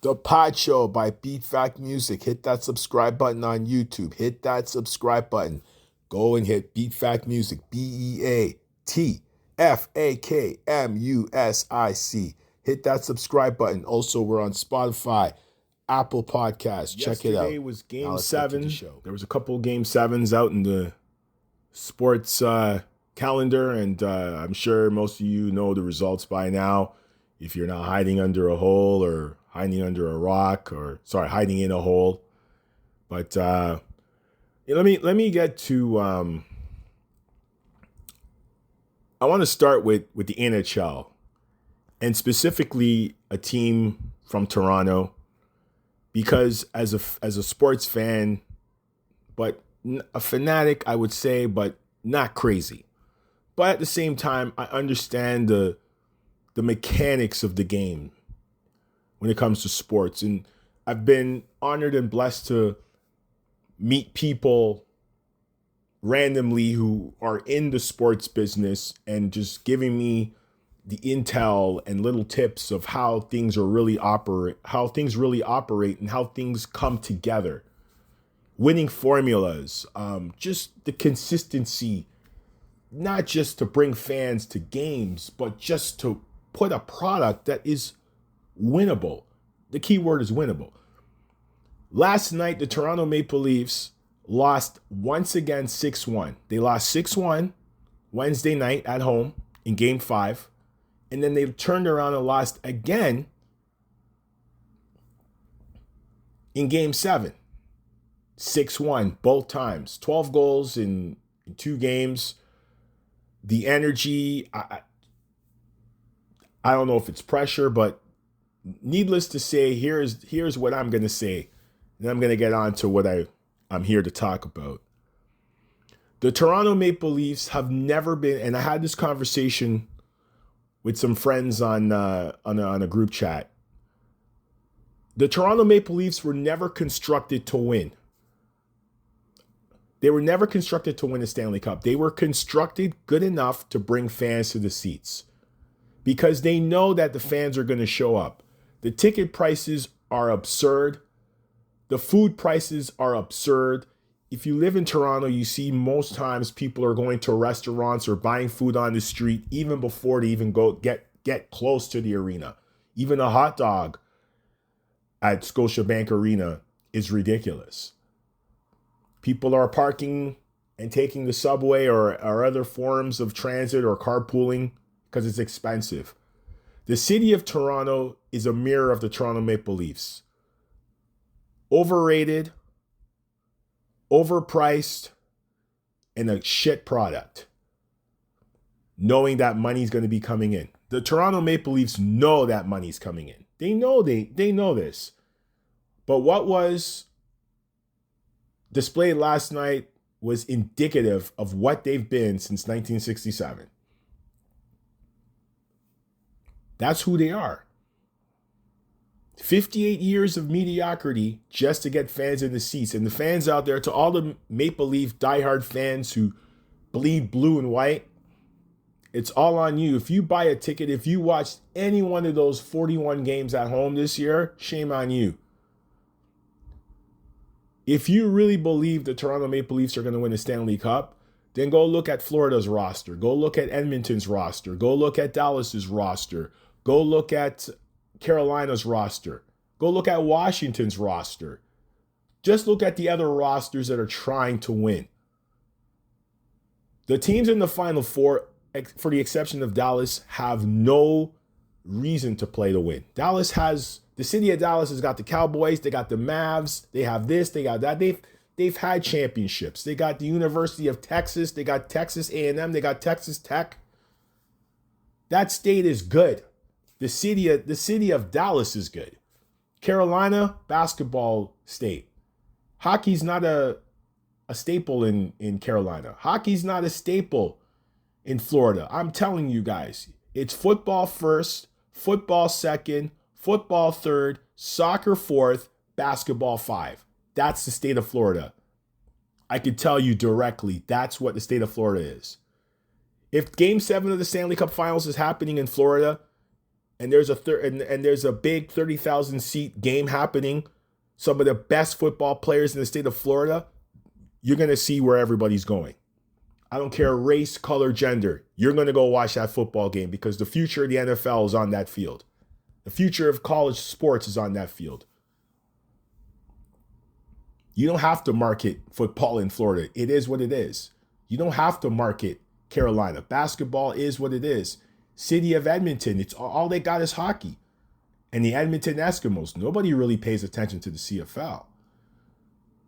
The Pod Show by Beat Fact Music. Hit that subscribe button on YouTube. Hit that subscribe button. Go and hit Beat Fact Music. BEATFAKMUSIC. Hit that subscribe button. Also, we're on Spotify, Apple Podcasts. Check it out. Yesterday was Game 7. There was a couple of Game 7s out in the sports calendar, and I'm sure most of you know the results by now. If you're not hiding under a hole or hiding under a rock, or hiding in a hole. But let me get to. I want to start with the NHL, and specifically a team from Toronto, because as a sports fan, but a fanatic, I would say, but not crazy. But at the same time, I understand the mechanics of the game when it comes to sports. And I've been honored and blessed to meet people randomly who are in the sports business and just giving me the intel and little tips of how things really operate, and how things come together. Winning formulas, just the consistency, not just to bring fans to games, but just to put a product that is winnable. The key word is winnable. Last night, the Toronto Maple Leafs lost once again 6-1. They lost 6-1 Wednesday night at home in Game 5. And then they turned around and lost again in Game 7. 6-1 both times. 12 goals in 2 games. The energy, I don't know if it's pressure, but needless to say, here's what I'm going to say. And I'm going to get on to what I'm here to talk about. The Toronto Maple Leafs have never been, and I had this conversation with some friends on a group chat. The Toronto Maple Leafs were never constructed to win. They were never constructed to win a Stanley Cup. They were constructed good enough to bring fans to the seats, because they know that the fans are going to show up. The ticket prices are absurd. The food prices are absurd. If you live in Toronto, you see most times people are going to restaurants or buying food on the street even before they even go get close to the arena. Even a hot dog at Scotiabank Arena is ridiculous. People are parking and taking the subway or other forms of transit or carpooling because it's expensive. The city of Toronto is a mirror of the Toronto Maple Leafs. Overrated, overpriced, and a shit product. Knowing that money's going to be coming in. The Toronto Maple Leafs know that money's coming in. They know this. But what was displayed last night was indicative of what they've been since 1967. That's who they are. 58 years of mediocrity just to get fans in the seats. And the fans out there, to all the Maple Leaf diehard fans who bleed blue and white, it's all on you. If you buy a ticket, if you watched any one of those 41 games at home this year, shame on you. If you really believe the Toronto Maple Leafs are going to win the Stanley Cup, then go look at Florida's roster. Go look at Edmonton's roster. Go look at Dallas's roster. Go look at Carolina's roster. Go look at Washington's roster. Just look at the other rosters that are trying to win. The teams in the Final Four, for the exception of Dallas, have no reason to play to win. The city of Dallas has got the Cowboys, they got the Mavs, they have this, they got that. They've had championships. They got the University of Texas, they got Texas A&M, they got Texas Tech. That state is good. The city of Dallas is good. Carolina, basketball state. Hockey's not a staple in Carolina. Hockey's not a staple in Florida. I'm telling you guys, it's football first, football second, football third, soccer fourth, basketball five. That's the state of Florida. I can tell you directly, that's what the state of Florida is. If Game 7 of the Stanley Cup Finals is happening in Florida, and there's a big 30,000 seat game happening, some of the best football players in the state of Florida, you're going to see where everybody's going. I don't care race, color, gender. You're going to go watch that football game because the future of the NFL is on that field. The future of college sports is on that field. You don't have to market football in Florida. It is what it is. You don't have to market Carolina. Basketball is what it is. City of Edmonton, it's all they got is hockey. And the Edmonton Eskimos. Nobody really pays attention to the CFL.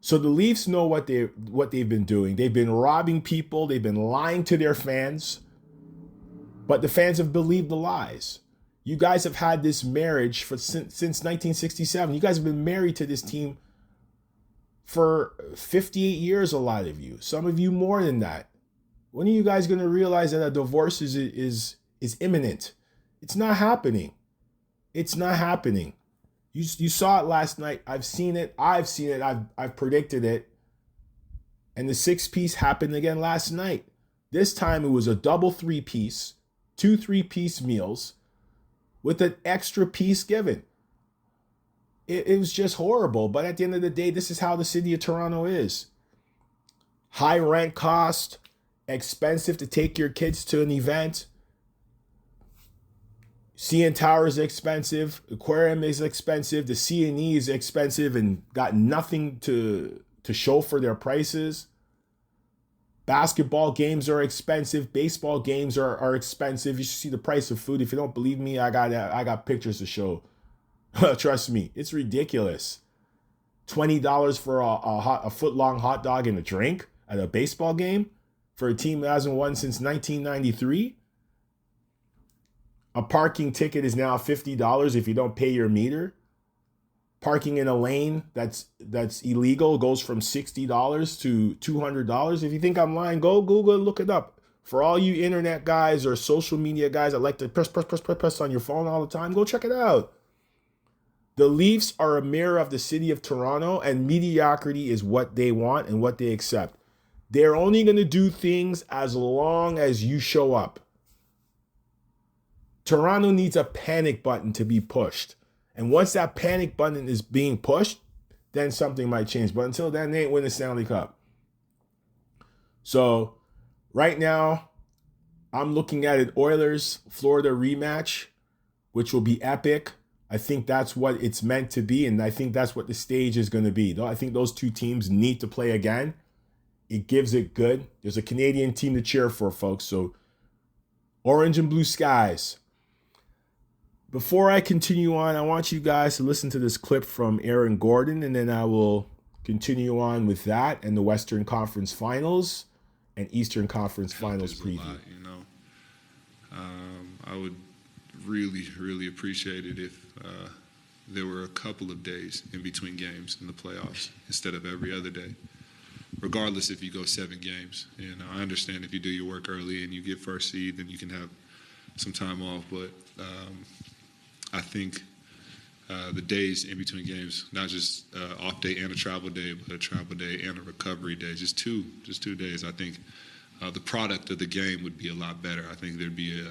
So the Leafs know what they've been doing. They've been robbing people. They've been lying to their fans. But the fans have believed the lies. You guys have had this marriage since 1967. You guys have been married to this team for 58 years, a lot of you. Some of you more than that. When are you guys going to realize that a divorce is imminent? It's not happening. It's not happening. You saw it last night. I've seen it. I've predicted it. And the 6-piece happened again last night. This time it was a double 3-piece, 2 3-piece meals with an extra piece given. It was just horrible. But at the end of the day, this is how the city of Toronto is. High rent cost, expensive to take your kids to an event. CN Tower is expensive. Aquarium is expensive. The C&E is expensive and got nothing to show for their prices. Basketball games are expensive. Baseball games are expensive. You should see the price of food. If you don't believe me, I got pictures to show. Trust me, it's ridiculous. $20 for a foot-long hot dog and a drink at a baseball game for a team that hasn't won since 1993. A parking ticket is now $50 if you don't pay your meter. Parking in a lane that's illegal goes from $60 to $200. If you think I'm lying, go Google it, look it up. For all you internet guys or social media guys that like to press on your phone all the time, go check it out. The Leafs are a mirror of the city of Toronto, and mediocrity is what they want and what they accept. They're only going to do things as long as you show up. Toronto needs a panic button to be pushed. And once that panic button is being pushed, then something might change. But until then, they ain't win the Stanley Cup. So right now, I'm looking at an Oilers-Florida rematch, which will be epic. I think that's what it's meant to be, and I think that's what the stage is going to be. I think those two teams need to play again. It gives it good. There's a Canadian team to cheer for, folks. So orange and blue skies. Before I continue on, I want you guys to listen to this clip from Aaron Gordon, and then I will continue on with that and the Western Conference Finals and Eastern Conference Finals preview. I would really appreciate it if there were a couple of days in between games in the playoffs instead of every other day, regardless if you go 7 games. And I understand if you do your work early and you get first seed, then you can have some time off. But I think the days in between games, not just off day and a travel day, but a travel day and a recovery day, just two days. I think the product of the game would be a lot better. I think there'd be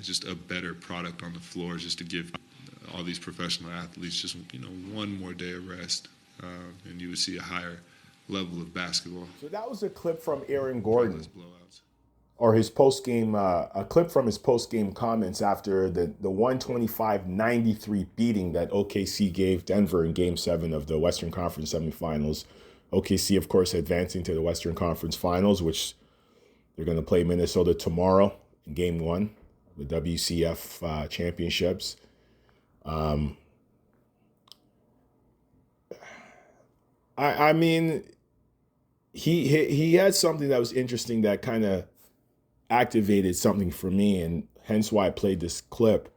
just a better product on the floor, just to give all these professional athletes just one more day of rest, and you would see a higher level of basketball. So that was a clip from Aaron Gordon, or his post-game, a clip from his post-game comments after the 125-93 beating that OKC gave Denver in Game 7 of the Western Conference semifinals. OKC, of course, advancing to the Western Conference Finals, which they're going to play Minnesota tomorrow in Game 1, the WCF championships. I mean, he had something that was interesting that kind of activated something for me, and hence why I played this clip.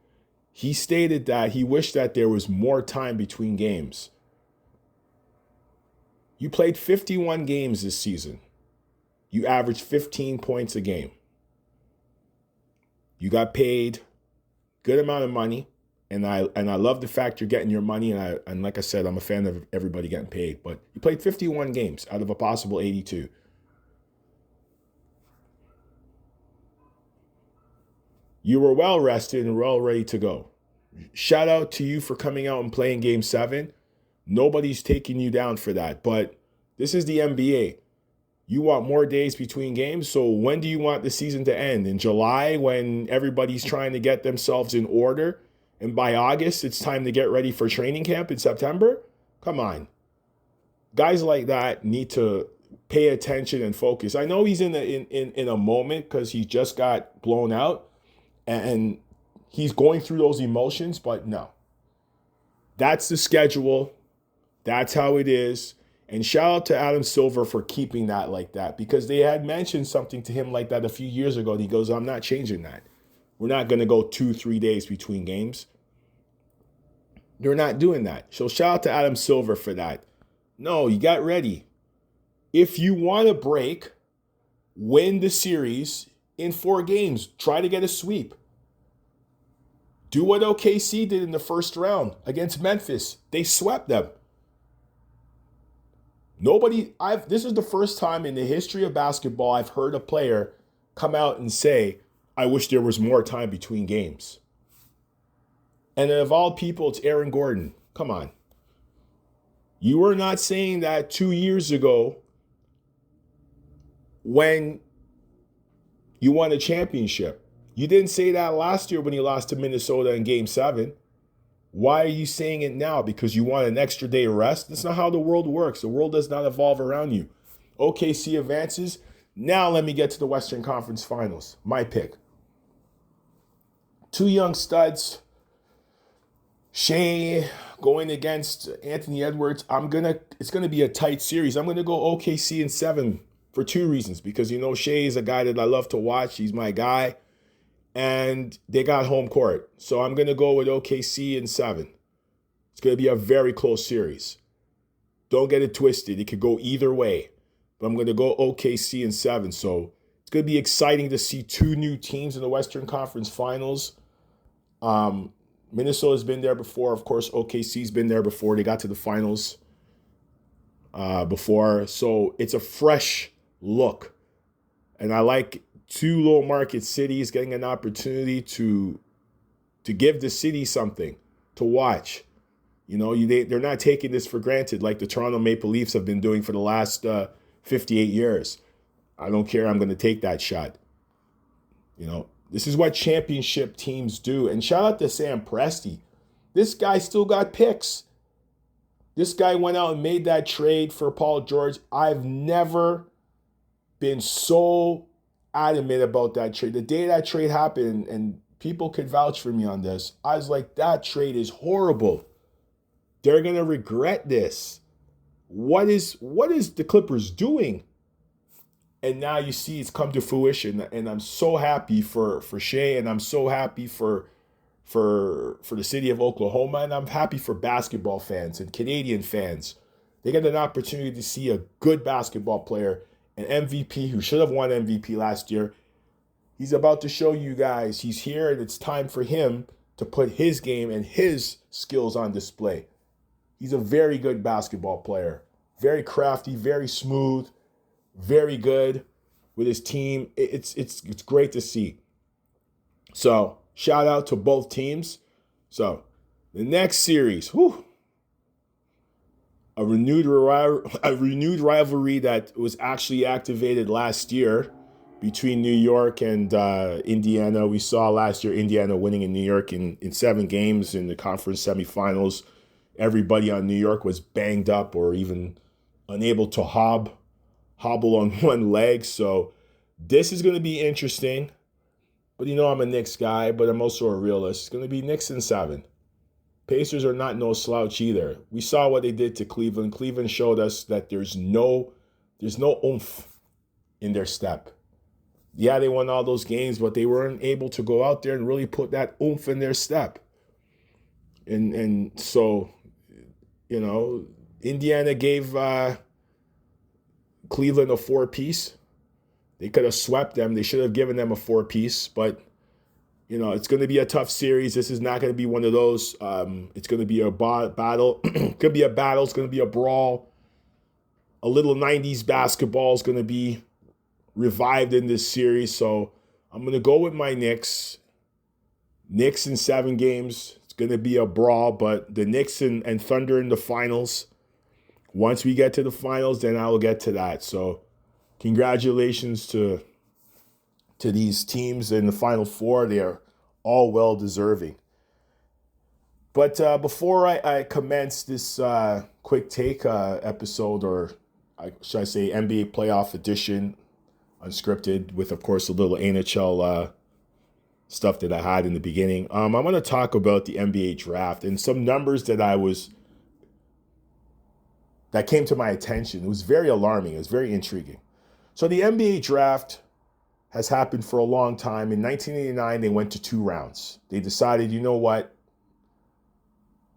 He stated that he wished that there was more time between games. You played 51 games this season. You averaged 15 points a game. You got paid good amount of money, and I love the fact you're getting your money, and like I said, I'm a fan of everybody getting paid, but you played 51 games out of a possible 82. You were well rested and well ready to go. Shout out to you for coming out and playing Game 7. Nobody's taking you down for that. But this is the NBA. You want more days between games. So when do you want the season to end? In July, when everybody's trying to get themselves in order? And by August, it's time to get ready for training camp in September? Come on. Guys like that need to pay attention and focus. I know he's in a moment because he just got blown out and he's going through those emotions, but no. That's the schedule. That's how it is. And shout out to Adam Silver for keeping that like that, because they had mentioned something to him like that a few years ago. And he goes, I'm not changing that. We're not going to go 2-3 days between games. They're not doing that. So shout out to Adam Silver for that. No, you got ready. If you want a break, win the series in 4 games. Try to get a sweep. Do what OKC did in the first round against Memphis. They swept them. This is the first time in the history of basketball I've heard a player come out and say, I wish there was more time between games. And of all people, it's Aaron Gordon. Come on. You were not saying that 2 years ago when you won a championship. You didn't say that last year when you lost to Minnesota in Game 7. Why are you saying it now? Because you want an extra day of rest? That's not how the world works. The world does not evolve around you. OKC advances. Now let me get to the Western Conference Finals. My pick. 2 young studs. Shea going against Anthony Edwards. It's gonna be a tight series. I'm gonna go OKC in 7 for 2 reasons. Because Shea is a guy that I love to watch. He's my guy. And they got home court. So I'm going to go with OKC in 7. It's going to be a very close series. Don't get it twisted. It could go either way. But I'm going to go OKC in 7. So it's going to be exciting to see 2 new teams in the Western Conference Finals. Minnesota's been there before. Of course, OKC's been there before. They got to the finals before. So it's a fresh look. And I like 2 low market cities getting an opportunity to give the city something to watch. They're not taking this for granted like the Toronto Maple Leafs have been doing for the last 58 years. I don't care. I'm going to take that shot. This is what championship teams do. And shout out to Sam Presti. This guy still got picks. This guy went out and made that trade for Paul George. I've never been so adamant about that trade. The day that trade happened, and people could vouch for me on this, I was like, that trade is horrible. They're going to regret this. What is the Clippers doing? And now you see it's come to fruition, and I'm so happy for Shea, and I'm so happy for the city of Oklahoma, and I'm happy for basketball fans and Canadian fans. They get an opportunity to see a good basketball player, an MVP who should have won MVP last year. He's about to show you guys he's here, and it's time for him to put his game and his skills on display. He's a very good basketball player. Very crafty, very smooth, very good with his team. It's great to see. So, shout out to both teams. So, the next series, a renewed rivalry that was actually activated last year between New York and Indiana. We saw last year Indiana winning in New York in 7 games in the conference semifinals. Everybody on New York was banged up or even unable to hobble on one leg. So this is going to be interesting. But I'm a Knicks guy, but I'm also a realist. It's going to be Knicks in 7. Pacers are not no slouch either. We saw what they did to Cleveland. Cleveland showed us that there's no oomph in their step. Yeah, they won all those games, but they weren't able to go out there and really put that oomph in their step. And so, Indiana gave Cleveland a 4-piece. They could have swept them. They should have given them a 4-piece, but it's going to be a tough series. This is not going to be one of those. It's going to be a battle. It could be a battle. It's going to be a brawl. A little 90s basketball is going to be revived in this series. So I'm going to go with my Knicks. Knicks in 7 games. It's going to be a brawl, but the Knicks and Thunder in the finals. Once we get to the finals, then I will get to that. So congratulations to these teams in the Final Four. They are all well deserving. But before I commence this quick take episode, or should I say NBA playoff edition, unscripted, with, of course, a little NHL stuff that I had in the beginning, I'm going to talk about the NBA draft and some numbers that came to my attention. It was very alarming. It was very intriguing. So the NBA draft has happened for a long time. In 1989, they went to 2 rounds. They decided, you know what?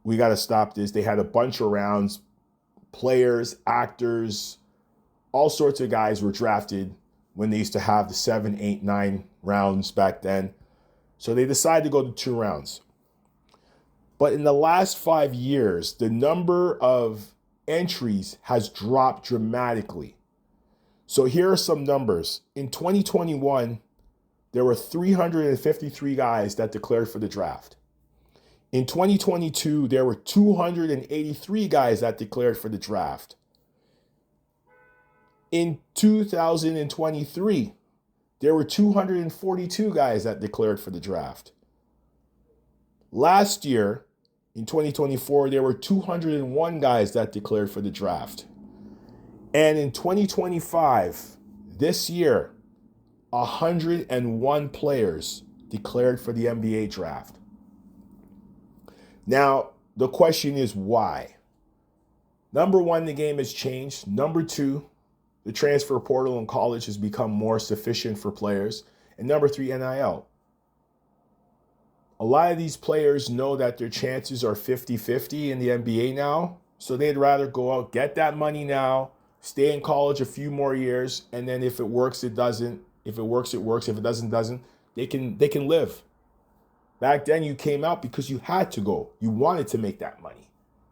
We got to stop this. They had a bunch of rounds. Players, actors, all sorts of guys were drafted when they used to have the 7, 8, 9 rounds back then. So they decided to go to 2 rounds. But in the last 5 years, the number of entries has dropped dramatically. So here are some numbers. In 2021, there were 353 guys that declared for the draft. In 2022, there were 283 guys that declared for the draft. In 2023, there were 242 guys that declared for the draft. Last year, in 2024, there were 201 guys that declared for the draft. And in 2025, this year, 101 players declared for the NBA draft. Now, the question is why? Number one, the game has changed. Number two, the transfer portal in college has become more sufficient for players. And number three, NIL. A lot of these players know that their chances are 50-50 in the NBA now. So they'd rather go out, get that money now, stay in college a few more years, and then if it works, it doesn't. If it works, it works. If it doesn't, they can live. Back then, you came out because you had to go. You wanted to make that money.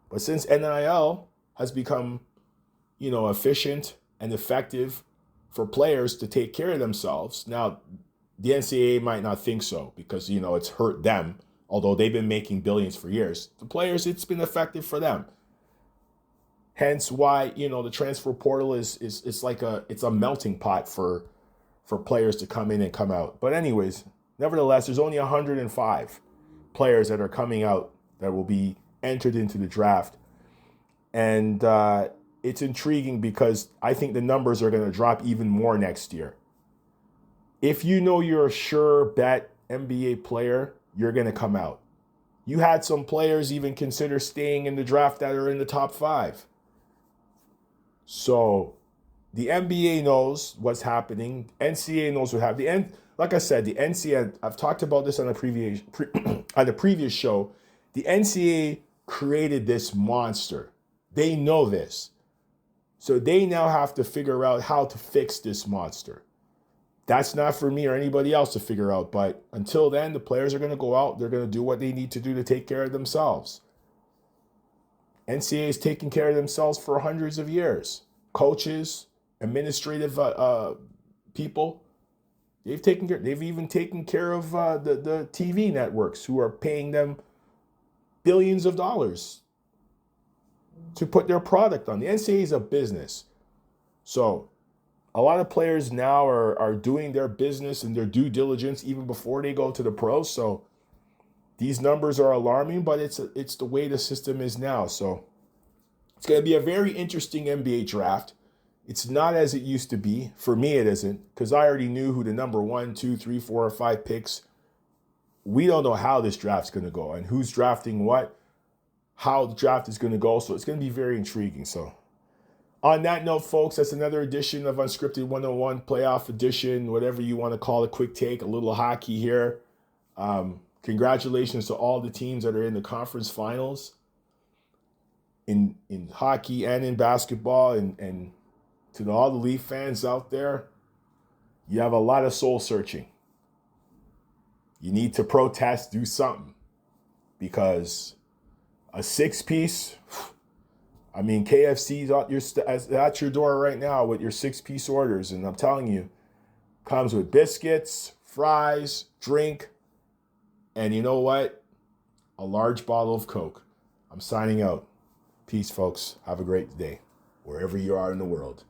But since NIL has become, efficient and effective for players to take care of themselves, now the NCAA might not think so because, it's hurt them, although they've been making billions for years. The players, it's been effective for them. Hence why, the transfer portal is like it's a melting pot for players to come in and come out. But anyways, nevertheless, there's only 105 players that are coming out that will be entered into the draft. And it's intriguing because I think the numbers are going to drop even more next year. If you know you're a sure bet NBA player, you're going to come out. You had some players even consider staying in the draft that are in the top 5. So the NBA knows what's happening. NCAA knows what happened. And like I said, the NCAA, I've talked about this on the previous show. The NCAA created this monster. They know this. So they now have to figure out how to fix this monster. That's not for me or anybody else to figure out. But until then, the players are going to go out. They're going to do what they need to do to take care of themselves. NCAA has taken care of themselves for hundreds of years. Coaches, administrative people, they've even taken care of the TV networks who are paying them billions of dollars to put their product on. The NCAA is a business. So a lot of players now are doing their business and their due diligence even before they go to the pros. So these numbers are alarming, but it's the way the system is now. So it's going to be a very interesting NBA draft. It's not as it used to be. For me, it isn't, because I already knew who the number 1, 2, 3, 4, or 5 picks. We don't know how this draft's going to go and who's drafting what, how the draft is going to go. So it's going to be very intriguing. So on that note, folks, that's another edition of Unscripted 101, playoff edition, whatever you want to call it, quick take, a little hockey here. Congratulations to all the teams that are in the conference finals in hockey and in basketball, and to all the Leaf fans out there. You have a lot of soul searching. You need to protest, do something, because a 6-piece, KFC's at your door right now with your 6-piece orders, and I'm telling you, comes with biscuits, fries, drink, And you know what? A large bottle of Coke. I'm signing out. Peace, folks. Have a great day, wherever you are in the world.